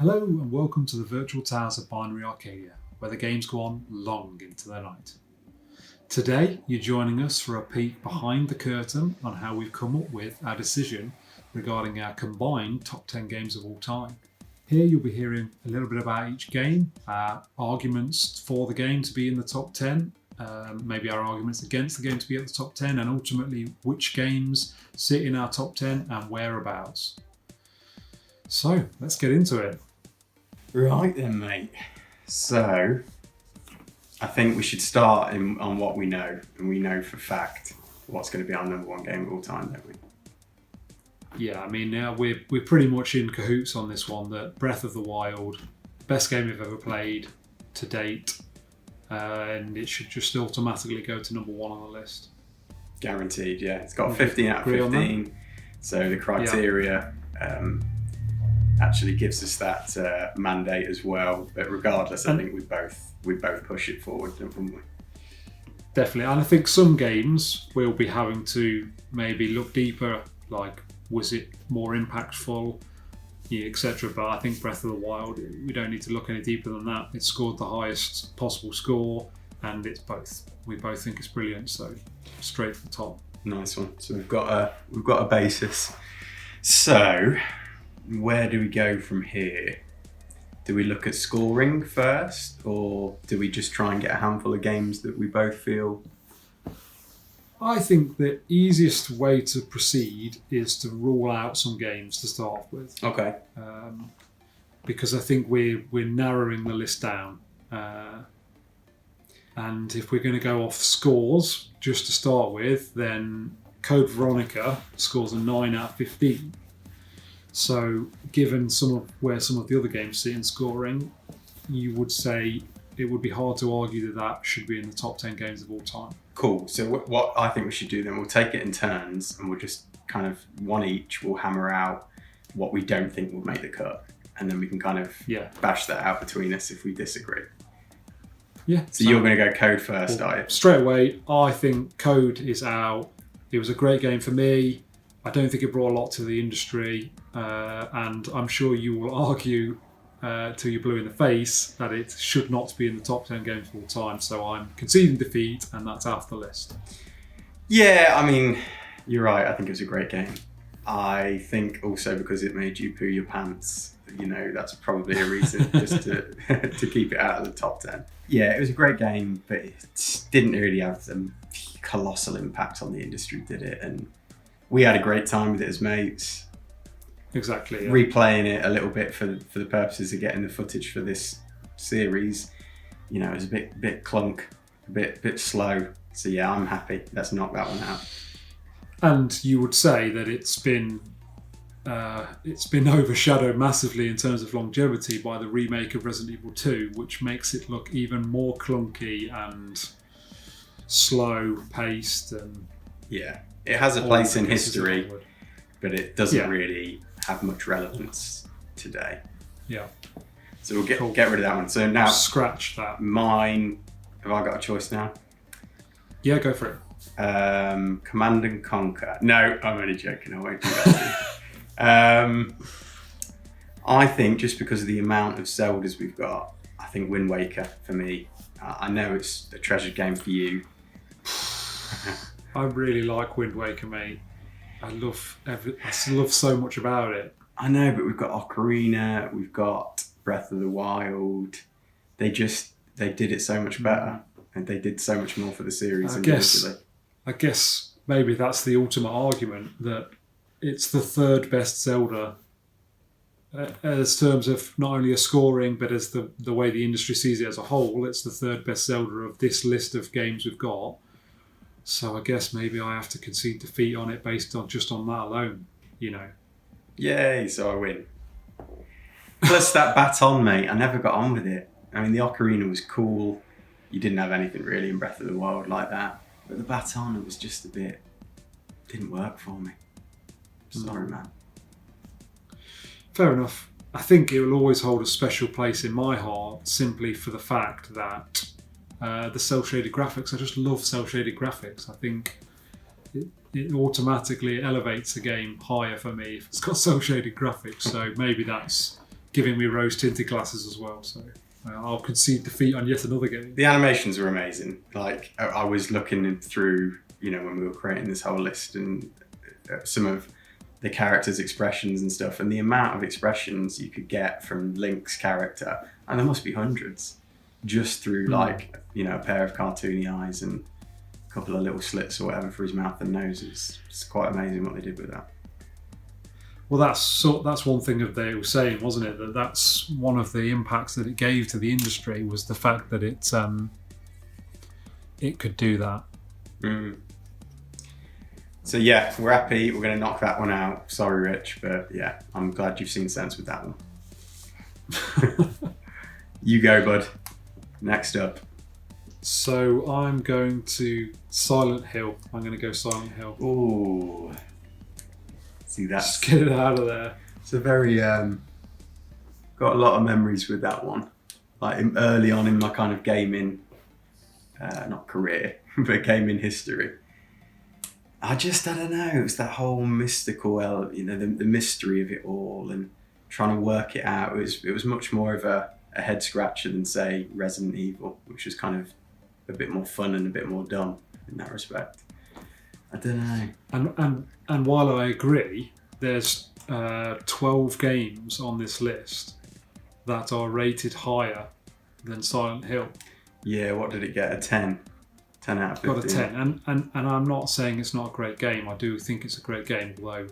Hello and welcome to the virtual towers of Binary Arcadia, where the games go on long into the night. Today, you're joining us for a peek behind the curtain on how we've come up with our decision regarding our combined top 10 games of all time. Here you'll be hearing a little bit about each game, our arguments for the game to be in the top 10, maybe our arguments against the game to be at the top 10, and ultimately which games sit in our top 10 and whereabouts. So, let's get into it. Right then, mate. So, I think we should start on what we know, and we know for fact what's going to be our number one game of all time, don't we? Yeah, I mean, now we're pretty much in cahoots on this one, that Breath of the Wild, best game we've ever played to date, and it should just automatically go to number one on the list. Guaranteed, yeah. It's got 15 out of 15, so the criteria actually gives us that mandate as well. But regardless, I think we both push it forward, don't we? Definitely, and I think some games we'll be having to maybe look deeper, like was it more impactful, etc. But I think Breath of the Wild, we don't need to look any deeper than that. It scored the highest possible score, and it's both. We both think it's brilliant, so straight to the top. Nice one. So we've got a basis. So, where do we go from here? Do we look at scoring first, or do we just try and get a handful of games that we both feel? I think the easiest way to proceed is to rule out some games to start with. Okay. Because I think we're narrowing the list down. And if we're going to go off scores, just to start with, then Code Veronica scores a 9 out of 15. So given where some of the other games sit in scoring, you would say it would be hard to argue that should be in the top 10 games of all time. Cool. So what I think we should do then, we'll take it in turns and we'll just kind of one each, we'll hammer out what we don't think will make the cut. And then we can kind of bash that out between us if we disagree. Yeah. So you're going to go Code first, are you? Straight away, I think Code is out. It was a great game for me. I don't think it brought a lot to the industry. And I'm sure you will argue till you're blue in the face that it should not be in the top 10 games of all time. So I'm conceding defeat, and that's off the list. Yeah, I mean, you're right. I think it was a great game. I think also because it made you poo your pants, that's probably a reason just to keep it out of the top 10. Yeah, it was a great game, but it didn't really have the colossal impact on the industry, did it? And we had a great time with it as mates. Exactly. Yeah. Replaying it a little bit for the purposes of getting the footage for this series, it was a bit clunk, a bit slow. So yeah, I'm happy. Let's knock that one out. And you would say that it's been overshadowed massively in terms of longevity by the remake of Resident Evil 2, which makes it look even more clunky and slow-paced. And yeah, it has a place in history, but it doesn't really have much relevance today. Yeah. So we'll get rid of that one. So now scratch that. Mine. Have I got a choice now? Yeah, go for it. Command and Conquer. No, I'm only joking. I won't do that. I think just because of the amount of Zeldas we've got, I think Wind Waker for me. I know it's a treasured game for you. I really like Wind Waker, mate. I love so much about it. I know, but we've got Ocarina, we've got Breath of the Wild. They did it so much better, and they did so much more for the series. I guess maybe that's the ultimate argument, that it's the third best Zelda as terms of not only a scoring, but as the way the industry sees it as a whole. It's the third best Zelda of this list of games we've got. So I guess maybe I have to concede defeat on it based on that alone, Yay, so I win. Plus that baton, mate, I never got on with it. I mean, the Ocarina was cool. You didn't have anything really in Breath of the Wild like that. But the baton, it was just didn't work for me. Sorry, man. Fair enough. I think it will always hold a special place in my heart simply for the fact that the cel-shaded graphics. I just love cel-shaded graphics. I think it automatically elevates the game higher for me if it's got cel-shaded graphics. So maybe that's giving me rose-tinted glasses as well. So I'll concede defeat on yet another game. The animations were amazing. Like, I was looking through, when we were creating this whole list, and some of the characters' expressions and stuff, and the amount of expressions you could get from Link's character, and there must be hundreds, just through a pair of cartoony eyes and a couple of little slits or whatever for his mouth and nose. It's quite amazing what they did with that. Well, that's one thing that they were saying, wasn't it? That's one of the impacts that it gave to the industry, was the fact that it could do that. Mm. So yeah, we're happy. We're going to knock that one out. Sorry, Rich, but yeah, I'm glad you've seen sense with that one. You go, bud. Next up. So I'm going to Silent Hill. I'm going to go Silent Hill. Ooh. See, that's... Just get it out of there. It's a very... got a lot of memories with that one. Like early on in my kind of gaming, not career, but gaming history. I don't know, it was that whole mystical, the mystery of it all and trying to work it out. It was much more of a head scratcher than, say, Resident Evil, which was kind of a bit more fun and a bit more dumb in that respect. I don't know. And while I agree, there's 12 games on this list that are rated higher than Silent Hill. Yeah, what did it get? A 10? 10 out of 15. Got a 10, and I'm not saying it's not a great game. I do think it's a great game, although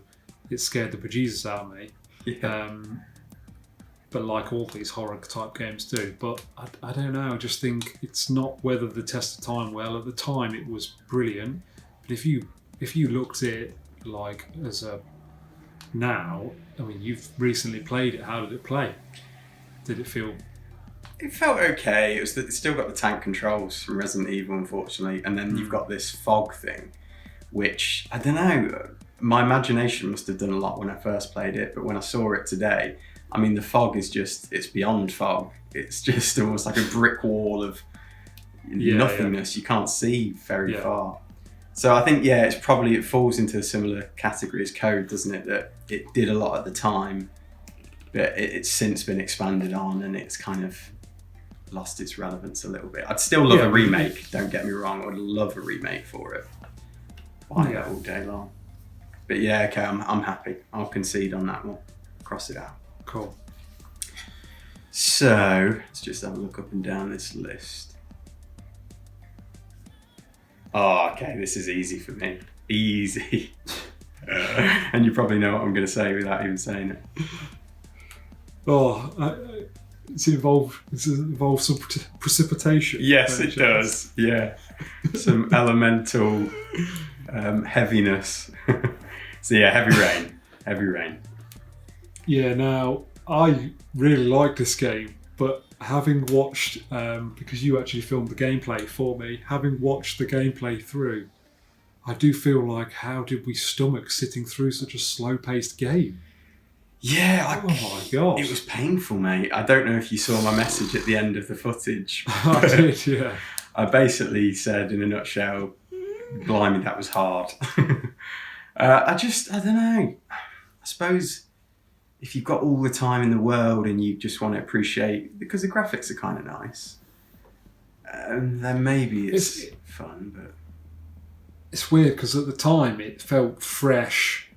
it scared the bejesus out of me. Yeah. But like all these horror type games do. But I don't know. I just think it's not weathered the test of time well. At the time, it was brilliant. But if you looked at it like as a now, I mean, you've recently played it. How did it play? Did it feel? It felt okay. It's still got the tank controls from Resident Evil, unfortunately, and then you've got this fog thing, which I don't know. My imagination must have done a lot when I first played it, but when I saw it today, I mean, the fog is it's beyond fog. It's just almost like a brick wall of nothingness. You can't see very far. So I think, it falls into a similar category as Code, doesn't it? That it did a lot at the time, but it's since been expanded on, and it's kind of lost its relevance a little bit. I'd still love a remake, don't get me wrong. I would love a remake for it. Buy it all day long. But yeah, okay, I'm happy. I'll concede on that one. Cross it out. Cool. So, let's just have a look up and down this list. Oh, okay, this is easy for me. Easy. And you probably know what I'm going to say without even saying it. It's involved some precipitation. Yes, it does. Yeah, some elemental heaviness. So yeah, heavy rain. Yeah. Now I really like this game, but having watched because you actually filmed the gameplay for me, having watched the gameplay through, I do feel like, how did we stomach sitting through such a slow-paced game? Yeah, oh my god, it was painful, mate. I don't know if you saw my message at the end of the footage. I did, yeah. I basically said in a nutshell, blimey, that was hard. I don't know. I suppose if you've got all the time in the world and you just want to appreciate, because the graphics are kind of nice, then maybe it's fun, but... It's weird because at the time it felt fresh,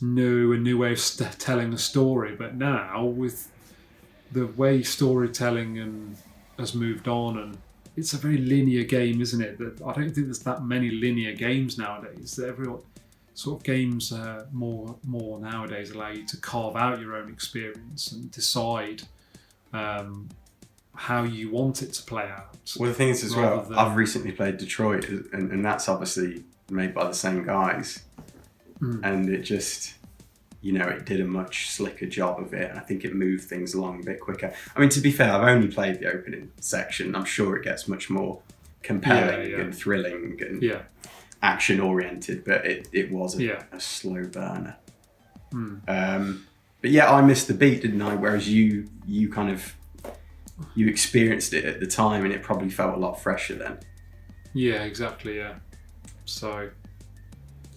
new, a new way of telling a story, but now with the way storytelling has moved on, and it's a very linear game, isn't it? That I don't think there's that many linear games nowadays. Every sort of games more nowadays allow you to carve out your own experience and decide how you want it to play out. Well, the thing is as well, I've recently played Detroit, and that's obviously made by the same guys. And it just, it did a much slicker job of it. And I think it moved things along a bit quicker. I mean, to be fair, I've only played the opening section. I'm sure it gets much more compelling and thrilling and action oriented, but it was a slow burner. But yeah, I missed the beat, didn't I? Whereas you kind of, you experienced it at the time and it probably felt a lot fresher then. Yeah, exactly, yeah. So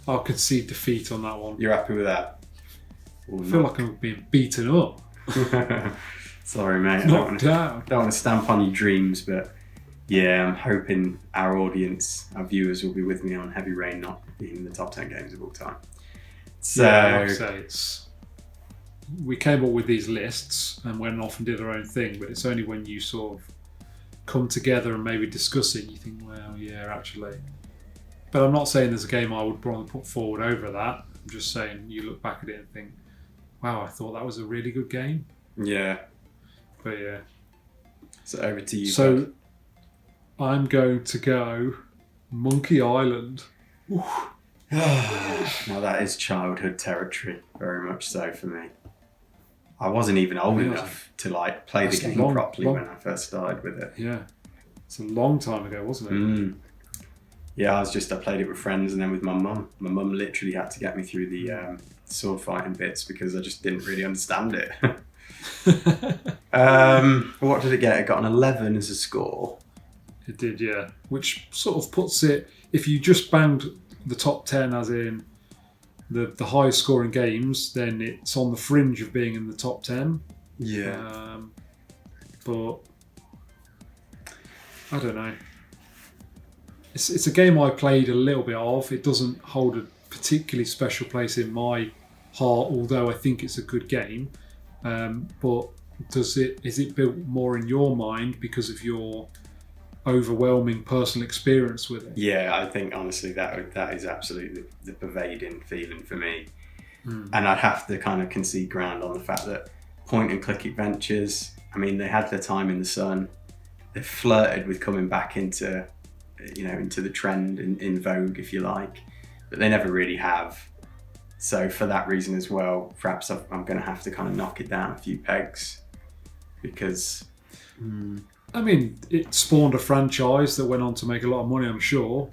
I'll concede defeat on that one. You're happy with that? I feel like I'm being beaten up. Sorry, mate. Knocked down. Don't want to stamp on your dreams, but yeah, I'm hoping our audience, our viewers, will be with me on Heavy Rain not being in the top 10 games of all time. So, yeah, like I say, we came up with these lists and went off and did our own thing, but it's only when you sort of come together and maybe discuss it, you think, well, yeah, actually. But I'm not saying there's a game I would probably put forward over that. I'm just saying you look back at it and think, wow, I thought that was a really good game. yeah. But yeah. So over to you. So bud. I'm going to go Monkey Island. Now that is childhood territory, very much so for me. I wasn't even old enough to like play the game properly when I first started with it. Yeah, it's a long time ago, wasn't it? Yeah, I played it with friends and then with my mum. My mum literally had to get me through the sword fighting bits because I just didn't really understand it. What did it get? It got an 11 as a score. It did, yeah. Which sort of puts it, if you just banged the top 10 as in the highest scoring games, then it's on the fringe of being in the top 10. Yeah. But I don't know. It's a game I played a little bit of. It doesn't hold a particularly special place in my heart, although I think it's a good game. But is it built more in your mind because of your overwhelming personal experience with it? Yeah, I think honestly that is absolutely the pervading feeling for me. And I'd have to kind of concede ground on the fact that point and click adventures, I mean, they had their time in the sun. They flirted with coming back into the trend in vogue, if you like, but they never really have. So for that reason as well, perhaps I'm going to have to kind of knock it down a few pegs because. I mean, it spawned a franchise that went on to make a lot of money, I'm sure,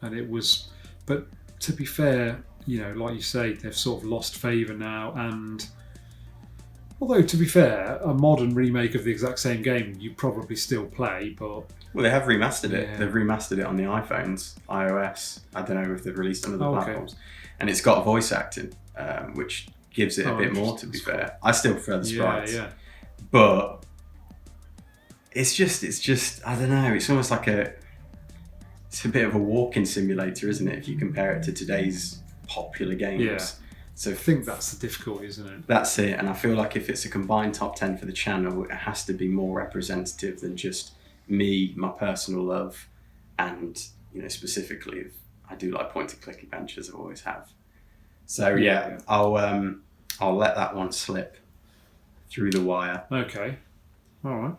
and it was. But to be fair, like you say, they've sort of lost favour now. And although to be fair, a modern remake of the exact same game you probably still play, but. Well, they have remastered it. Yeah. They've remastered it on the iPhones, iOS. I don't know if they've released on other platforms. And it's got voice acting, which gives it a bit more, to be fair. I still prefer the sprites. Yeah. But it's just, I don't know, it's almost like it's a bit of a walking simulator, isn't it? If you compare it to today's popular games. Yeah. So I think that's the difficulty, isn't it? That's it. And I feel like if it's a combined top 10 for the channel, it has to be more representative than just me, my personal love, and specifically, I do like point-and-click adventures. I always have. So yeah, I'll let that one slip through the wire. Okay, all right.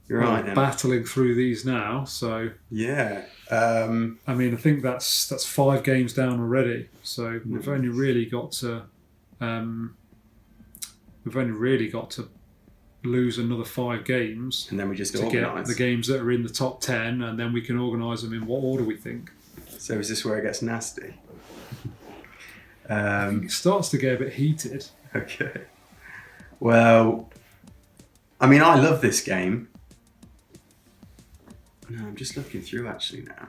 You're right. Then. Battling through these now, so yeah. I mean, I think that's 5 games down already. So we've only really got to lose another 5 games, and then we just to organise get the games that are in the top 10, and then we can organise them in what order we think. So is this where it gets nasty? I think it starts to get a bit heated. Okay. Well, I mean, I love this game. No, I'm just looking through actually now.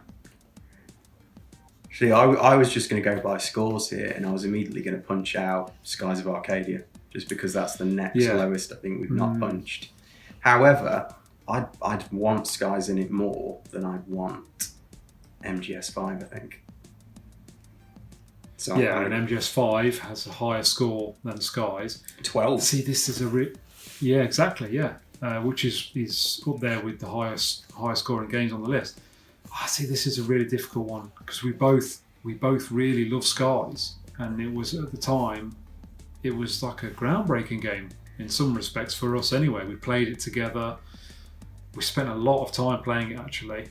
See, I was just going to go by scores here, and I was immediately going to punch out Skies of Arcadia, just because that's the next lowest I think we've not punched. However, I'd want Skies in it more than I'd want MGS5, I think. So and MGS5 has a higher score than Skies. 12. See, this is exactly, which is up there with the highest scoring games on the list. I see this is a really difficult one because we both really love Skies, and it was at the time, it was like a groundbreaking game in some respects for us anyway. We played it together. We spent a lot of time playing it actually.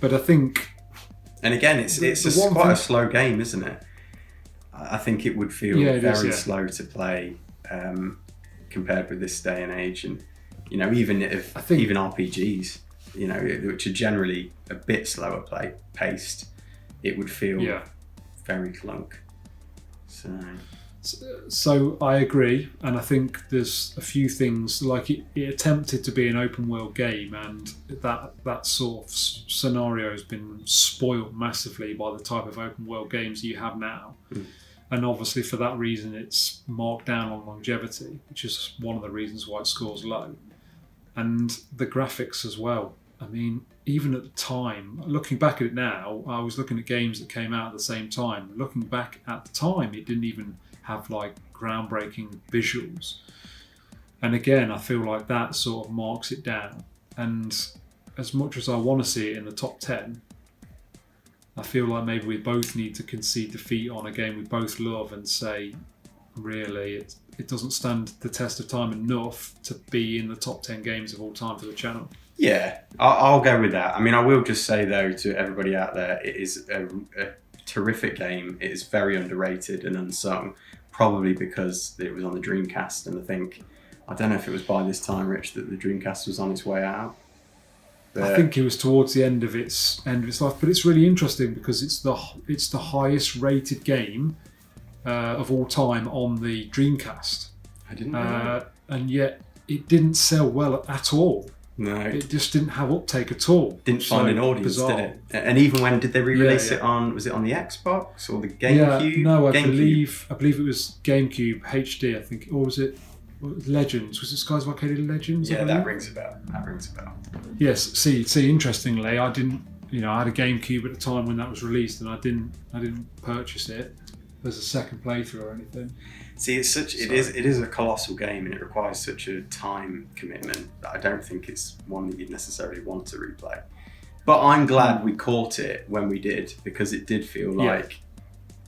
But I think, and again, it's quite a slow game, isn't it? I think it would feel very slow to play compared with this day and age, and even RPGs, which are generally a bit slower paced, it would feel very clunk. So I agree, and I think there's a few things, like it attempted to be an open world game, and that sort of scenario has been spoilt massively by the type of open world games you have now. And obviously for that reason it's marked down on longevity, which is one of the reasons why it scores low. And the graphics as well. I mean, even at the time, looking back at it now, I was looking at games that came out at the same time. Looking back at the time, it didn't even have like groundbreaking visuals. And again, I feel like that sort of marks it down. And as much as I want to see it in the top 10, I feel like maybe we both need to concede defeat on a game we both love and say, really, it doesn't stand the test of time enough to be in the top 10 games of all time for the channel. Yeah, I'll go with that. I mean, I will just say, though, to everybody out there, it is a terrific game. It is very underrated and unsung, probably because it was on the Dreamcast. And I don't know if it was by this time, Rich, that the Dreamcast was on its way out. I think it was towards the end of its life, but it's really interesting because it's the highest rated game of all time on the Dreamcast. I didn't know. And yet it didn't sell well at all. No. It just didn't have uptake at all. Didn't find an audience, bizarre. did it? And even when did they re-release it on? Was it on the Xbox or the GameCube? Yeah, no, I GameCube? believe it was GameCube HD, I think, or was it Legends? Was it Skies of Arcadia Legends? Yeah, that rings a bell. Yes. See. Interestingly, I didn't. I had a GameCube at the time when that was released, and I didn't purchase it as a second playthrough or anything. See, it is a colossal game, and it requires such a time commitment that I don't think it's one that you'd necessarily want to replay. But I'm glad we caught it when we did, because it did feel like,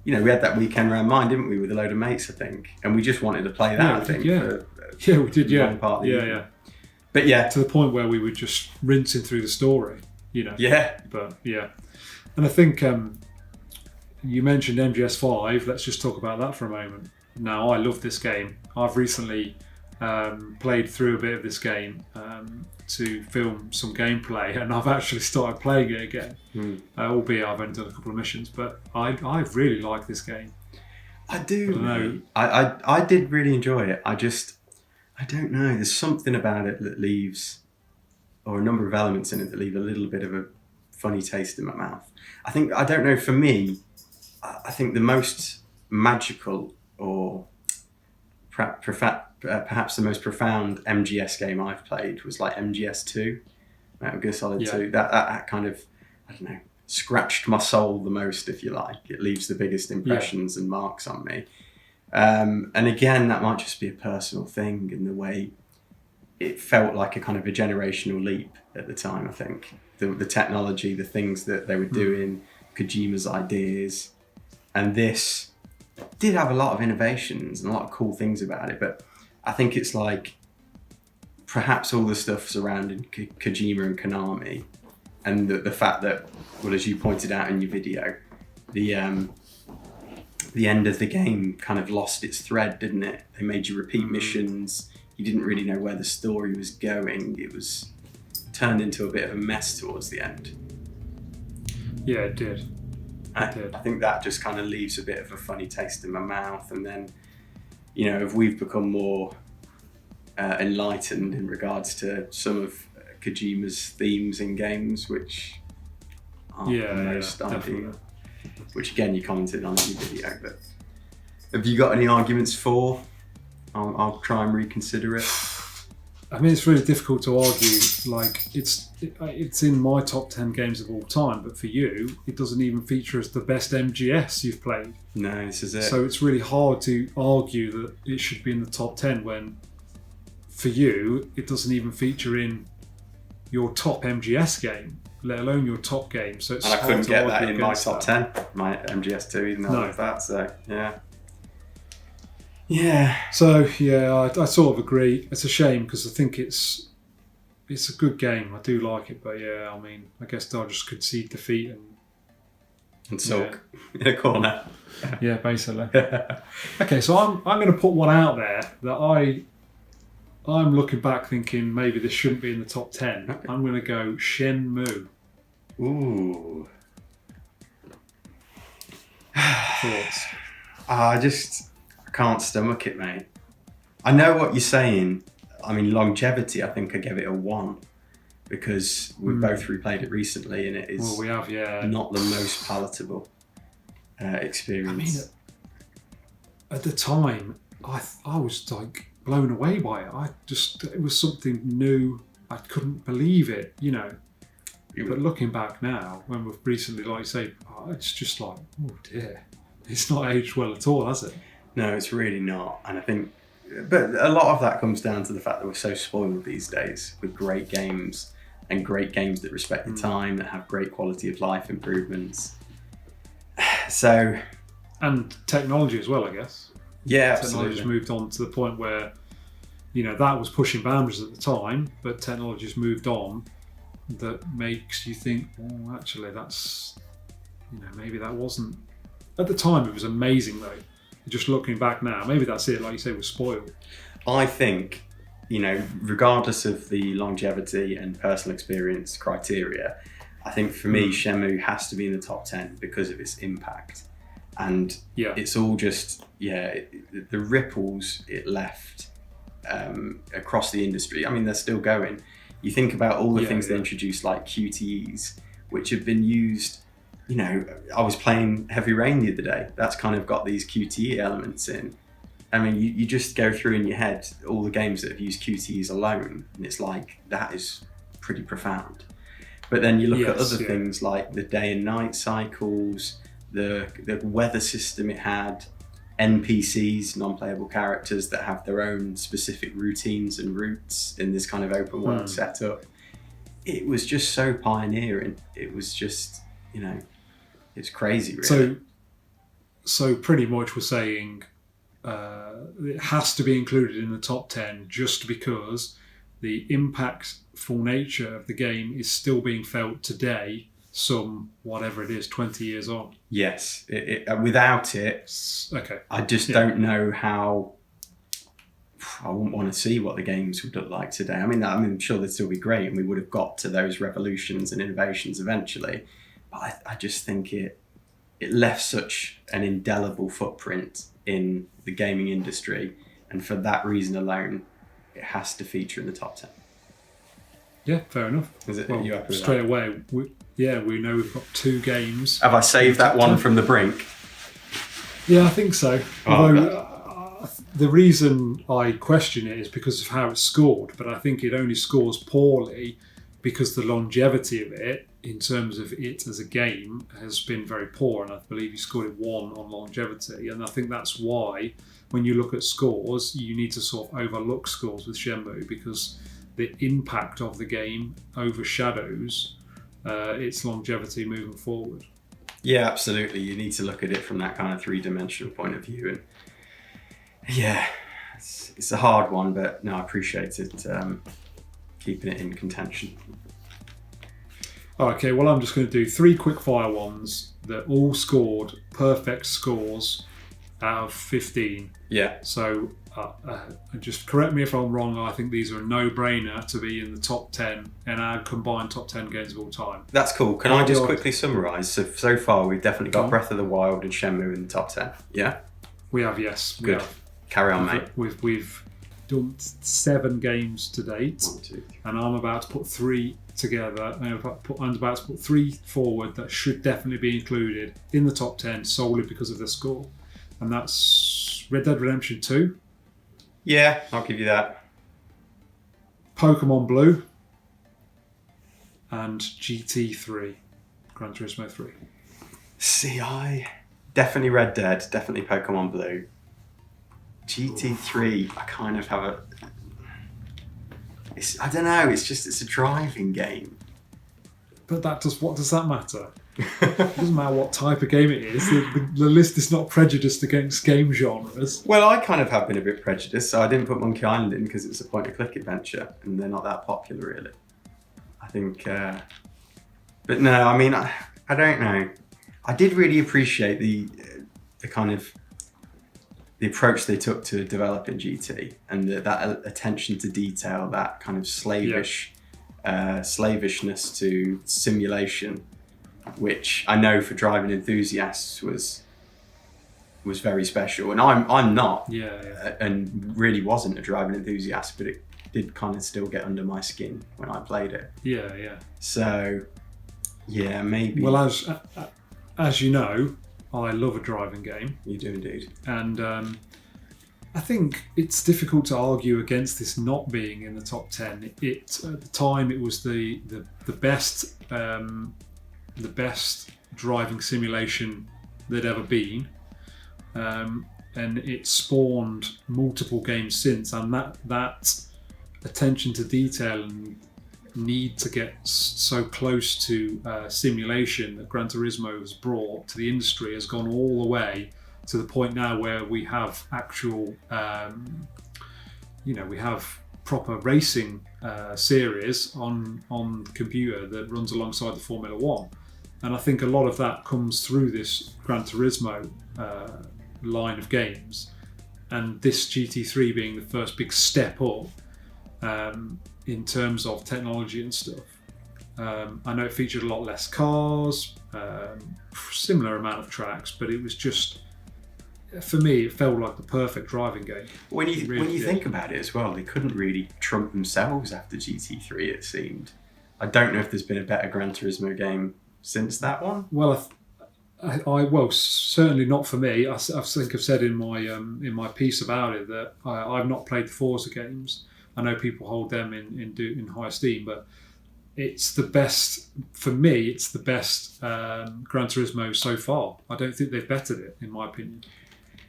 we had that weekend round mine, didn't we, with a load of mates, I think, and we just wanted to play that. We did. Yeah, part of the evening. yeah. But yeah, to the point where we were just rinsing through the story, Yeah. But yeah, and I think you mentioned MGS5. Let's just talk about that for a moment. Now, I love this game. I've recently played through a bit of this game to film some gameplay, and I've actually started playing it again. Albeit I've only done a couple of missions, but I really like this game. I do. I did really enjoy it. I don't know. There's something about it that leaves, or a number of elements in it that leave a little bit of a funny taste in my mouth. I don't know, for me, I think the most magical or perhaps the most profound MGS game I've played was like MGS2, Metal Gear Solid 2. That kind of, I don't know, scratched my soul the most, if you like. It leaves the biggest impressions and marks on me. And again, that might just be a personal thing in the way it felt like a kind of a generational leap at the time, I think. The technology, the things that they were doing, Kojima's ideas, and this did have a lot of innovations and a lot of cool things about it, but I think it's like perhaps all the stuff surrounding Kojima and Konami, and the fact that, well, as you pointed out in your video, the end of the game kind of lost its thread, didn't it? They made you repeat missions. You didn't really know where the story was going. It was turned into a bit of a mess towards the end. Yeah, it did. I think that just kind of leaves a bit of a funny taste in my mouth. And then, if we've become more enlightened in regards to some of Kojima's themes in games, which aren't the most ideal. Which again, you commented on in your video. But have you got any arguments for? I'll try and reconsider it. I mean, it's really difficult to argue. Like, it's in my top 10 games of all time, but for you, it doesn't even feature as the best MGS you've played. No, this is it. So it's really hard to argue that it should be in the top 10 when, for you, it doesn't even feature in your top MGS game, let alone your top game. So it's and I couldn't get that in my top that. 10, my MGS2, even though I love that. So yeah. So I sort of agree. It's a shame because I think it's a good game. I do like it, but I mean, I guess I'll just concede defeat and sulk in a corner. Yeah, basically. Okay, so I'm going to put one out there that I'm looking back thinking maybe this shouldn't be in the top 10. Okay. I'm going to go Shenmue. Ooh. Thoughts? I can't stomach it, mate. I know what you're saying. I mean, longevity, I think I gave it a 1 because we've both replayed it recently and it is we have, not the most palatable experience. I mean, at the time, I was like blown away by it. It was something new. I couldn't believe it, you know. But looking back now, when we've recently, like you say, it's just like, oh dear, it's not aged well at all, has it? No, it's really not. And I think, but a lot of that comes down to the fact that we're so spoiled these days with great games and great games that respect the time, that have great quality of life improvements. So, and technology as well, I guess. Yeah, technology's moved on to the point where, you know, that was pushing boundaries at the time, but technology's moved on. That makes you think, well, actually, that's, you know, maybe that wasn't at the time. It was amazing though. Just looking back now, maybe that's it. Like you say, we're spoiled. I think, you know, regardless of the longevity and personal experience criteria, I think for me, Shenmue has to be in the top 10 because of its impact. And it's all just, the ripples it left across the industry. I mean, they're still going. You think about all the things they introduced, like QTEs, which have been used, you know, I was playing Heavy Rain the other day. That's kind of got these QTE elements in. I mean, you just go through in your head all the games that have used QTEs alone, and it's like, that is pretty profound. But then you look at other things like the day and night cycles, the weather system it had, NPCs, non-playable characters that have their own specific routines and routes in this kind of open world setup. It was just so pioneering. It was just, you know, it's crazy, really. So pretty much we're saying it has to be included in the top 10 just because the impactful nature of the game is still being felt today, some, whatever it is, 20 years on. Yes. Without it, I just don't know how. I wouldn't want to see what the games would look like today. I mean, I'm sure they'd still be great and we would have got to those revolutions and innovations eventually. But I just think it left such an indelible footprint in the gaming industry. And for that reason alone, it has to feature in the top 10. Yeah, fair enough. Is it? Well, you happy with straight that? away, we know we've got 2 games. Have I saved that one from the brink? Yeah, I think so. Oh, Although the reason I question it is because of how it's scored, but I think it only scores poorly because the longevity of it, in terms of it as a game, has been very poor, and I believe you scored it 1 on longevity, and I think that's why when you look at scores, you need to sort of overlook scores with Shenmue because the impact of the game overshadows its longevity moving forward. Yeah, absolutely. You need to look at it from that kind of 3-dimensional point of view, and yeah, it's a hard one, but no, I appreciate it, keeping it in contention. Okay, well, I'm just going to do 3 quick fire ones that all scored perfect scores out of 15. Yeah. So just correct me if I'm wrong. I think these are a no-brainer to be in the top 10 in our combined top 10 games of all time. That's cool. Can I just quickly summarise? So far, we've definitely got Breath of the Wild and Shenmue in the top 10. Yeah? We have, yes. Good. We have. Carry on, mate. We've done 7 games to date. 1, 2, 3. And I'm about to put 3 together. I'm about to put 3 forward that should definitely be included in the top 10 solely because of their score. And that's Red Dead Redemption 2. Yeah, I'll give you that. Pokemon Blue. And GT3. Gran Turismo 3. See, definitely Red Dead, definitely Pokemon Blue. GT3, I kind of have I don't know, it's a driving game. But what does that matter? It doesn't matter what type of game it is. The list is not prejudiced against game genres. Well, I kind of have been a bit prejudiced, so I didn't put Monkey Island in because it's a point-and-click adventure, and they're not that popular, really. I think, but no, I mean, I don't know. I did really appreciate the kind of the approach they took to developing GT and that attention to detail, that kind of slavishness to simulation, which I know for driving enthusiasts was very special. And I'm not, and really wasn't a driving enthusiast, but it did kind of still get under my skin when I played it. Yeah. So, yeah, maybe. Well, as you know, I love a driving game. You do indeed. And I think it's difficult to argue against this not being in the top 10. At the time, it was the best driving simulation there'd ever been, and it spawned multiple games since. And that attention to detail and need to get so close to simulation that Gran Turismo has brought to the industry has gone all the way to the point now where we have actual, we have proper racing series on the computer that runs alongside the Formula One. And I think a lot of that comes through this Gran Turismo line of games, and this GT3 being the first big step up in terms of technology and stuff. I know it featured a lot less cars, similar amount of tracks, but it was just, for me, it felt like the perfect driving game. When you think about it as well, they couldn't really trump themselves after GT3, it seemed. I don't know if there's been a better Gran Turismo game since that one. Well, well, certainly not for me. I think I've said in my piece about it that I've not played the Forza games. I know people hold them in high esteem, but it's the best, for me, it's the best Gran Turismo so far. I don't think they've bettered it, in my opinion.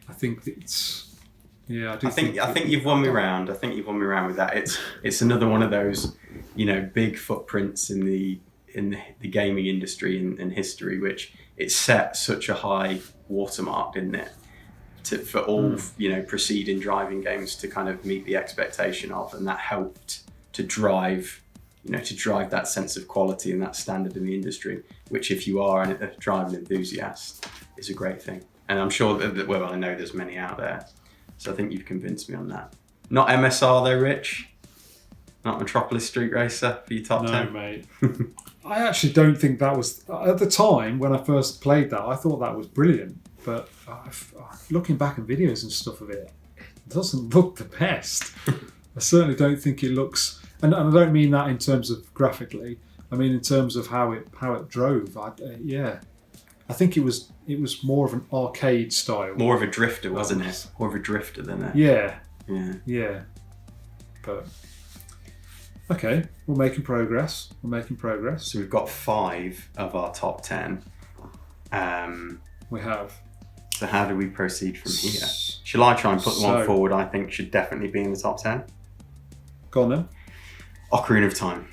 I think it's, yeah, I think you've won me round. I think you've won me round with that. It's another one of those, big footprints in the gaming industry and history, which it set such a high watermark, didn't it? For all preceding driving games to kind of meet the expectation of, and that helped to drive that sense of quality and that standard in the industry, which, if you are a driving enthusiast, is a great thing. And I'm sure that, well, I know there's many out there, so I think you've convinced me on that. Not MSR though, Rich. Not Metropolis Street Racer for your top 10. No, mate. I actually don't think that was, at the time when I first played that, I thought that was brilliant. But looking back at videos and stuff of it, it doesn't look the best. I certainly don't think it looks, and I don't mean that in terms of graphically. I mean in terms of how it drove. I think it was more of an arcade style. More of a drifter, wasn't it? More of a drifter than a... Yeah. But okay, we're making progress. So we've got 5 of our top 10. We have. So how do we proceed from here? Shall I try and put one forward I think should definitely be in the top 10? Go on then. Ocarina of Time.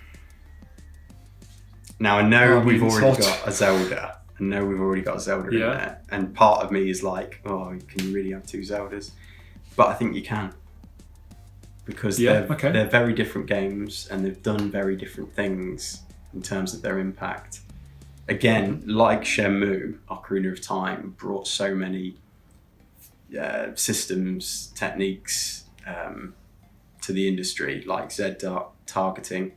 Now I know we've already got a Zelda. in there. And part of me is like, oh, can you really have 2 Zeldas? But I think you can. Because they're very different games and they've done very different things in terms of their impact. Again, like Shenmue, Ocarina of Time brought so many systems, techniques to the industry, like Z-Dark targeting,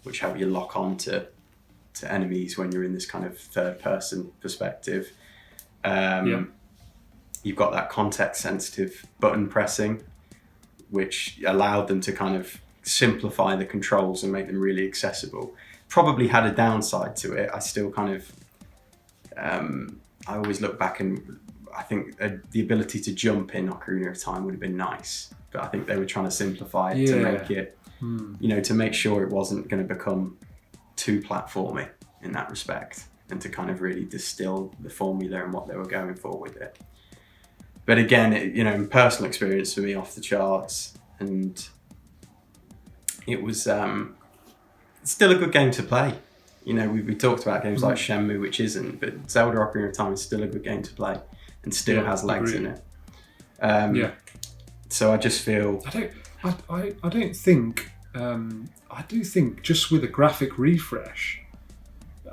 which help you lock on to enemies when you're in this kind of third-person perspective. You've got that context-sensitive button pressing, which allowed them to kind of simplify the controls and make them really accessible. Probably had a downside to it. I still kind of, I always look back and I think the ability to jump in Ocarina of Time would have been nice, but I think they were trying to simplify it to make it, to make sure it wasn't going to become too platformy in that respect, and to kind of really distill the formula and what they were going for with it. But again, in personal experience for me, off the charts, and it was still a good game to play. We talked about games like Shenmue, which isn't, but Zelda Ocarina of Time is still a good game to play and still has legs in it. So I just feel... I do think just with a graphic refresh,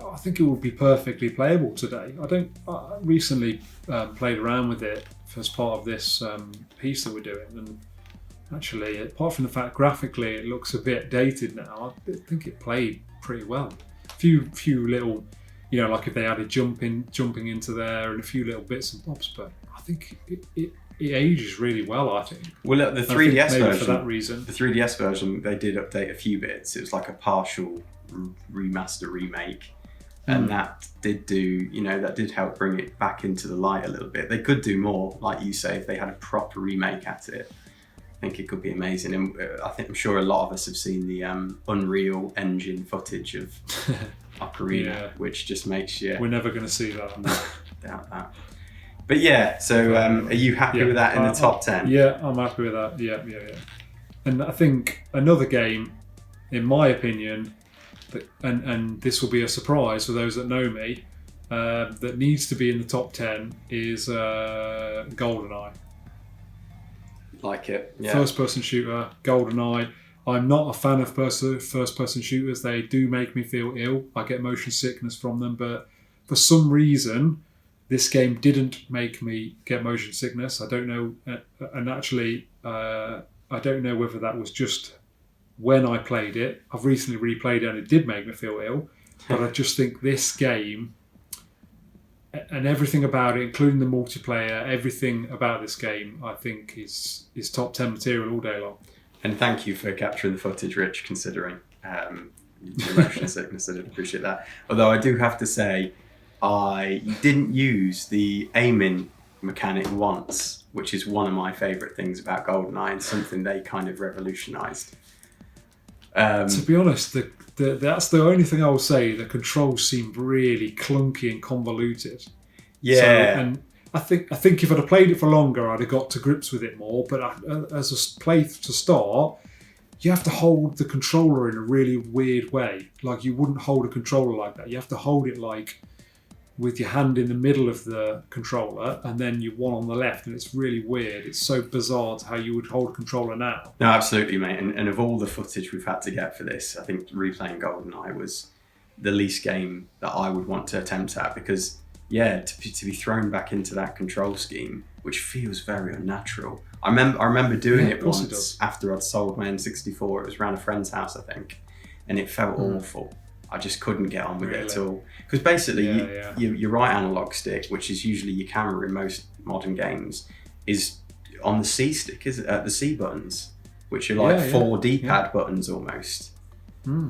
I think it would be perfectly playable today. I recently played around with it as part of this piece that we're doing, and actually, apart from the fact graphically it looks a bit dated now, I think it played pretty well. A few little, like if they added jumping into there and a few little bits and bobs, but I think it ages really well, I think. Well, look, the 3DS version, for that reason. The 3DS version, they did update a few bits. It was like a partial remaster remake. And that did that did help bring it back into the light a little bit. They could do more, like you say, if they had a proper remake at it. I think it could be amazing. And I'm sure a lot of us have seen the Unreal Engine footage of Ocarina, which just makes you... We're never going to see that. No, doubt that. But yeah, so are you happy with that in the top 10? Yeah, I'm happy with that. Yeah. And I think another game, in my opinion, and this will be a surprise for those that know me, that needs to be in the top 10 is Goldeneye. Like it, yeah. First-person shooter, Goldeneye. I'm not a fan of first-person shooters. They do make me feel ill. I get motion sickness from them, but for some reason, this game didn't make me get motion sickness. I don't know, and actually, I don't know whether that was just when I played it. I've recently replayed it and it did make me feel ill, but I just think this game and everything about it, including the multiplayer, everything about this game, I think is top 10 material all day long. And thank you for capturing the footage, Rich, considering your motion sickness. I did appreciate that. Although I do have to say, I didn't use the aiming mechanic once, which is one of my favourite things about GoldenEye and something they kind of revolutionised. To be honest, that's the only thing I will say. The controls seemed really clunky and convoluted. Yeah. So, and I think if I'd have played it for longer, I'd have got to grips with it more. But as a play to start, you have to hold the controller in a really weird way. Like you wouldn't hold a controller like that. You have to hold it like with your hand in the middle of the controller and then you one on the left, and it's really weird. It's so bizarre to how you would hold a controller now. No, absolutely, mate. And of all the footage we've had to get for this, I think replaying GoldenEye was the least game that I would want to attempt at, because, yeah, to be thrown back into that control scheme, which feels very unnatural. I remember doing it once after I'd sold my N64. It was around a friend's house, I think, and it felt awful. I just couldn't get on with it at all. Because basically, your right analog stick, which is usually your camera in most modern games, is on the C stick, the C buttons, which are like four D-pad buttons almost.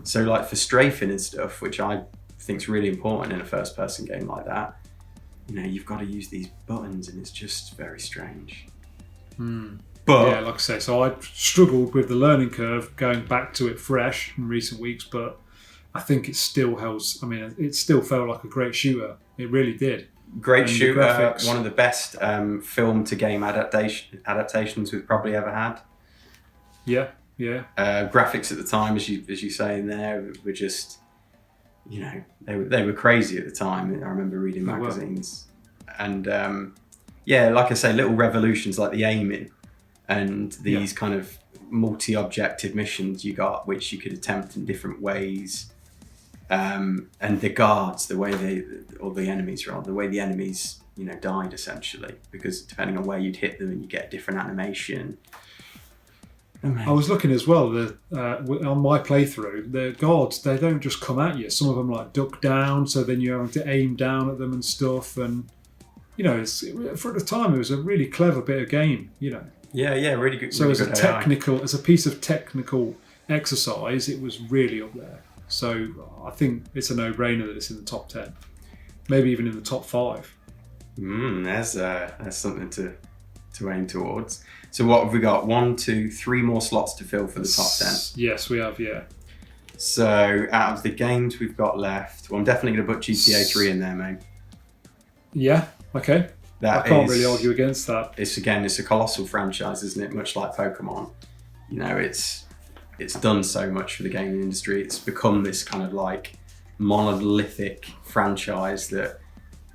So like for strafing and stuff, which I think is really important in a first-person game like that, you've got to use these buttons, and it's just very strange. But yeah, like I say, so I struggled with the learning curve going back to it fresh in recent weeks, but I think it still holds. I mean, it still felt like a great shooter. It really did. Great shooter. One of the best film to game adaptations we've probably ever had. Yeah. Graphics at the time, as you say in there, were just, they were crazy at the time. I remember reading magazines, and like I say, little revolutions like the aiming and these kind of multi-objective missions you got, which you could attempt in different ways. And the guards, the way the enemies died essentially, because depending on where you'd hit them, and you get a different animation. I was looking as well, on my playthrough, the guards, they don't just come at you. Some of them like duck down, so then you're having to aim down at them and stuff. And, for the time, it was a really clever bit of game, Yeah, really good. So really as a piece of technical exercise, it was really up there. So I think it's a no-brainer that it's in the top 10, maybe even in the top 5. There's something to aim towards. So what have we got? 1, 2, 3 more slots to fill for the top 10. Yes, we have. Yeah. So out of the games we've got left, I'm definitely going to put GTA 3 in there, mate. Yeah. Okay. I can't really argue against that. It's a colossal franchise, isn't it? Much like Pokemon. It's done so much for the gaming industry. It's become this kind of like monolithic franchise that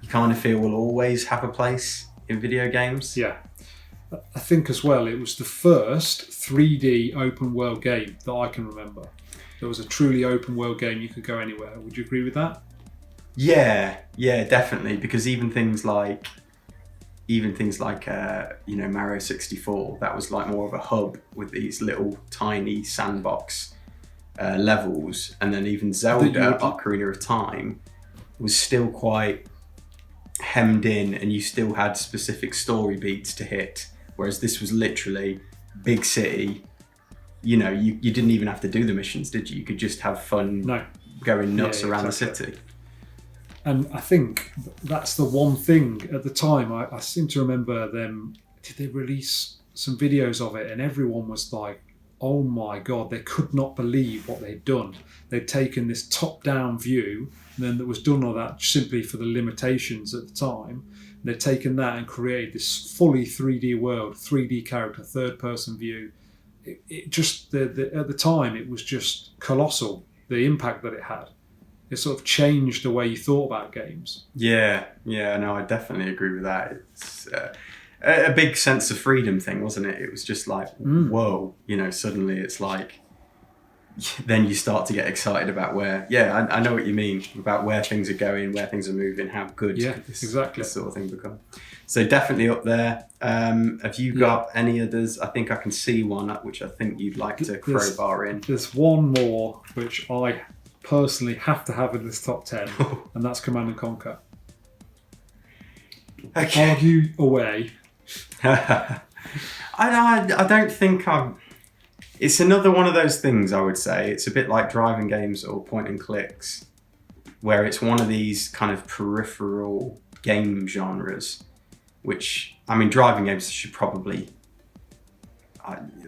you kind of feel will always have a place in video games. Yeah. I think as well, it was the first 3D open world game that I can remember. There was a truly open world game you could go anywhere. Would you agree with that? Yeah, definitely. Because even things like Mario 64, that was like more of a hub with these little tiny sandbox levels, and then even Zelda Ocarina of Time was still quite hemmed in, and you still had specific story beats to hit, whereas this was literally big city. You didn't even have to do the missions, did you? You could just have fun going nuts around the city. And I think that's the one thing at the time. I seem to remember them. Did they release some videos of it? And everyone was like, "Oh my god!" They could not believe what they'd done. They'd taken this top-down view, and then that was done all that simply for the limitations at the time. They'd taken that and created this fully 3D world, 3D character, third-person view. It just at the time it was just colossal. The impact that it had. It sort of changed the way you thought about games. Yeah, no, I definitely agree with that. It's a big sense of freedom thing, wasn't it? It was just like, whoa, suddenly it's like, then you start to get excited about where, I know what you mean, about where things are going, where things are moving, how good this sort of thing become. So definitely up there. Have you got any others? I think I can see one, which I think you'd like to crowbar in. There's one more, which I personally have to have in this top 10, and that's Command & Conquer. Okay. Argue away. I don't think I'm... It's another one of those things, I would say. It's a bit like driving games or point and clicks, where it's one of these kind of peripheral game genres, which, I mean, driving games should probably...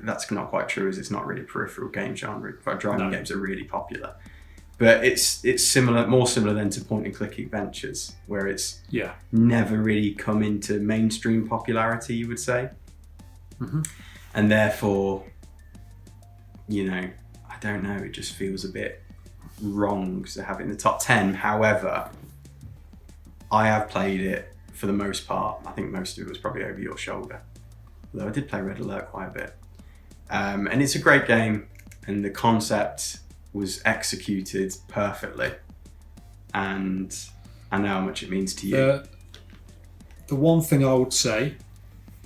that's not quite true, as it's not really a peripheral game genre, but driving games are really popular. But it's similar, more similar than to point and click adventures, where it's never really come into mainstream popularity, you would say. Mm-hmm. And therefore, I don't know, it just feels a bit wrong to have it in the top 10. However, I have played it for the most part. I think most of it was probably over your shoulder. Although I did play Red Alert quite a bit. And it's a great game, and the concept was executed perfectly, and I know how much it means to you. The one thing I would say,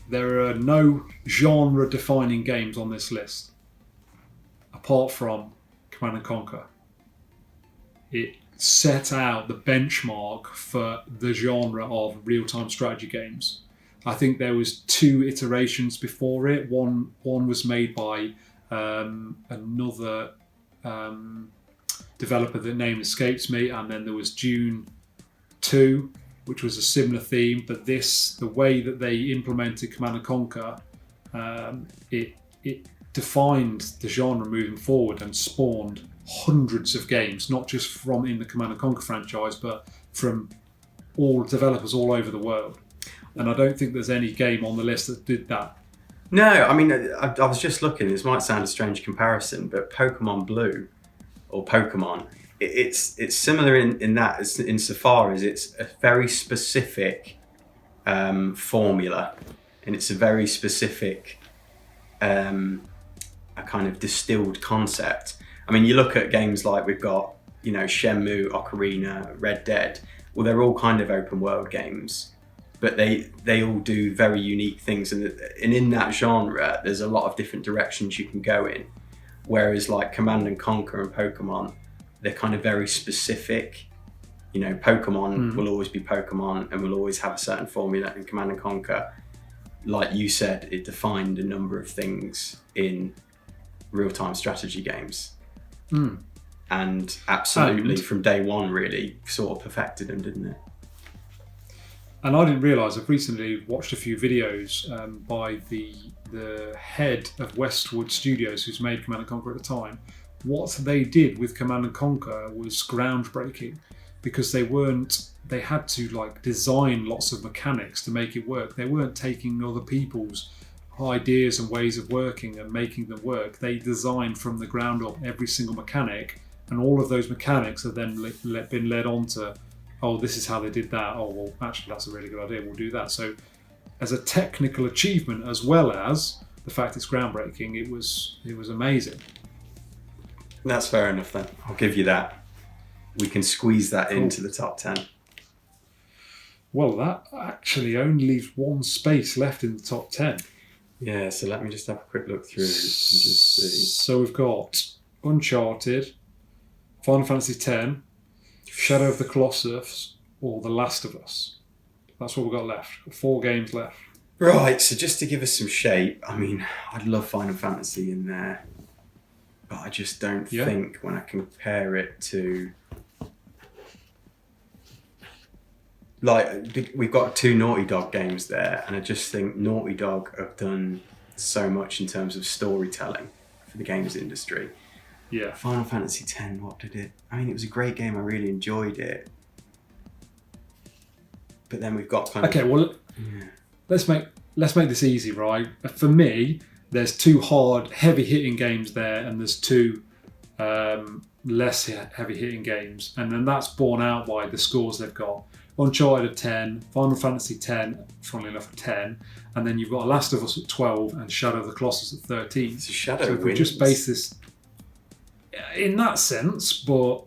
there are no genre-defining games on this list, apart from Command & Conquer. It set out the benchmark for the genre of real-time strategy games. I think there was 2 iterations before it. One was made by another developer, the name escapes me, and then there was Dune 2, which was a similar theme, but the way that they implemented Command & Conquer, it defined the genre moving forward and spawned hundreds of games, not just from in the Command & Conquer franchise, but from all developers all over the world. And I don't think there's any game on the list that did that. No, I mean, I was just looking, this might sound a strange comparison, but Pokemon Blue, or Pokemon, it's similar in that, insofar as it's a very specific formula, and it's a very specific a kind of distilled concept. I mean, you look at games like we've got, Shenmue, Ocarina, Red Dead, well, they're all kind of open world games, but they all do very unique things, and in that genre there's a lot of different directions you can go in, whereas like Command & Conquer and Pokemon, they're kind of very specific. Pokemon will always be Pokemon and will always have a certain formula. In Command & Conquer, like you said, it defined a number of things in real-time strategy games, and absolutely from day one really sort of perfected them, didn't it? And I didn't realise, I've recently watched a few videos by the head of Westwood Studios, who's made Command & Conquer at the time. What they did with Command & Conquer was groundbreaking, because they had to design lots of mechanics to make it work. They weren't taking other people's ideas and ways of working and making them work. They designed from the ground up every single mechanic, and all of those mechanics have then been led on to, oh, this is how they did that. Oh, well, actually, that's a really good idea. We'll do that. So as a technical achievement, as well as the fact it's groundbreaking, it was amazing. That's fair enough then. I'll give you that. We can squeeze that into the top 10. Well, that actually only leaves one space left in the top 10. Yeah, so let me just have a quick look through and just see. So we've got Uncharted, Final Fantasy X, Shadow of the Colossus, or The Last of Us. That's what we've got left. 4 games left. Right, so just to give us some shape, I mean, I'd love Final Fantasy in there, but I just don't think when I compare it to like we've got 2 Naughty Dog games there, and I just think Naughty Dog have done so much in terms of storytelling for the games industry. Yeah. Final Fantasy X, what did it? I mean, it was a great game. I really enjoyed it. But then we've got Okay, well, let's make this easy, right? For me, there's 2 hard, heavy-hitting games there, and there's 2 less heavy-hitting games, and then that's borne out by the scores they've got. Uncharted at 10, Final Fantasy X, funnily enough, at 10, and then you've got Last of Us at 12 and Shadow of the Colossus at 13. So Shadow so if we just base this in that sense, but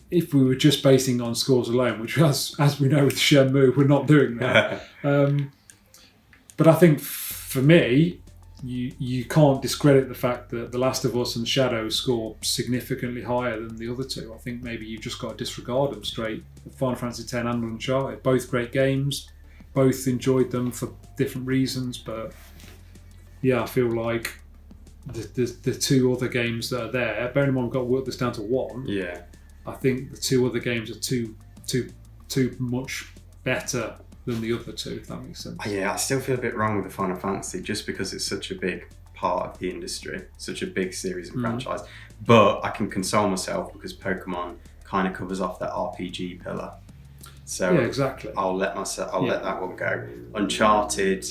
if we were just basing on scores alone, which as we know with Shenmue, we're not doing that. But I think for me, you can't discredit the fact that The Last of Us and Shadow score significantly higher than the other 2. I think maybe you've just got to disregard them straight. Final Fantasy X and Uncharted, both great games, both enjoyed them for different reasons, but yeah, I feel like the 2 other games that are there, bearing in mind we've got to work this down to 1. Yeah. I think the 2 other games are too much better than the other 2, if that makes sense. Yeah, I still feel a bit wrong with the Final Fantasy just because it's such a big part of the industry, such a big series and franchise. But I can console myself because Pokemon kind of covers off that RPG pillar. So yeah, exactly. I'll let that one go. Uncharted,